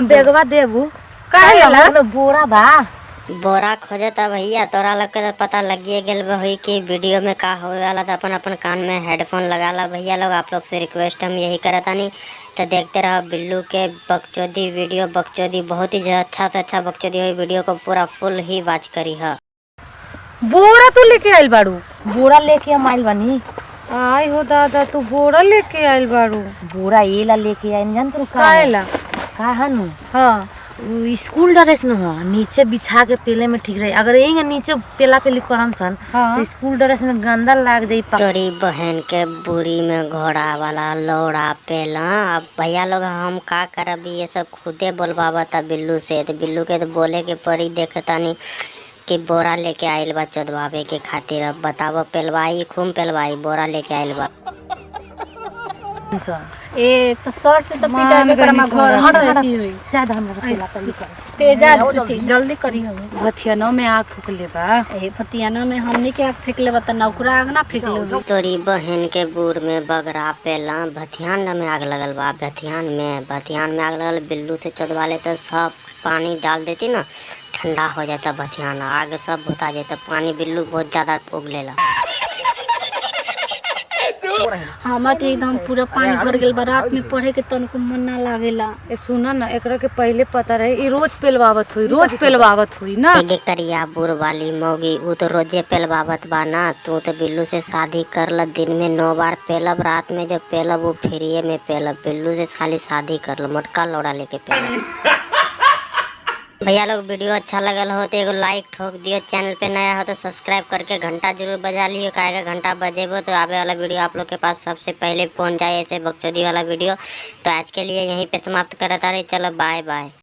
हम बेगवा देबू काहे ला बोरा बा। बोरा खोजता भैया, तोरा लोग के तो पता लगिए गेल बा कि वीडियो में का होवे वाला था। अपन अपन कान में हेडफोन लगा ला भैया लोग। आप लोग से रिक्वेस्ट हम यही करतानी, तो देखते रहो बिल्लू के बकचोदी वीडियो। बकचोदी बहुत ही अच्छा से अच्छा बकचोदी हुई, वीडियो को पूरा फुल ही वॉच करी है। बोरा तू लेके आइल बाड़ू? बोरा लेके हम आइल बानी। आई हो दादा, तू बोरा लेके आइल बाड़ू? बोरा ये ला लेके आइल, जान तू काहे ला? का हनु हाँ, स्कूल ड्रेस न हो, नीचे बिछा के पेले में ठीक रही। अगर यही नीचे पेला पेली करम सन तो स्कूल ड्रेस में गंदा लाग जाई। तोरी बहन के बुरी में घोड़ा वाला लौड़ा पेला। अब भैया लोग हम का करब, ये सब खुदे बोलबावता बिल्लू से। तो बिल्लू के तो बोले के पड़ी। देखतानी कि बोरा लेके आइल बा चोदवावे के खातिर। अब बतावो, पेलवाई खूब पेलवाई, बोरा लेके आइल बा। ए तो सर से तो पीटा में करमा घर हटती हुई ज्यादा हमरा पेला पेली कर तेजा जल्दी करी हो। भथियानो में आग फूक ले बा। ए फतियाना में हमनी के आग फेंक ले बता, नौकरा आग ना फेंक ले। तोरी बहन के बुर में बगरा पेला। भथियान में आग लगल बा। भथियान में आग लगल। बिल्लू से चोदवा ले तो सब पानी डाल देती ना, ठंडा हो जाता भथियान, आग सब बुता जाता। पानी बिल्लू बहुत ज्यादा उग लेला। हमार तो एकदम पूरा पानी भर गेल बा। रात में पढ़े के तनको मन ना लागेला। ए सुना ना, एकरा के पहले पता रहे ई रोज पेलवावत हुई ना। ये करिया बुर वाली मौगी, वो तो रोजे पेलवावत बा ना। तू तो बिल्लू से शादी कर ल, दिन में 9 बार पेलब, रात में जो पेलब वो फ्रीए में पेलब। बिल्लू से खाली शादी कर लो, मोटका लौड़ा लेके पेलब। भैया लोग वीडियो अच्छा लगल हो तो एगो लाइक ठोक दियो। चैनल पे नया हो तो सब्सक्राइब करके घंटा जरूर बजा लियो। काहे का घंटा बजेबो तो आवे वाला वीडियो आप लोग के पास सबसे पहले पहुंच जाए, ऐसे बकचोदी वाला वीडियो। तो आज के लिए यहीं पे समाप्त करता रही। चलो बाय बाय।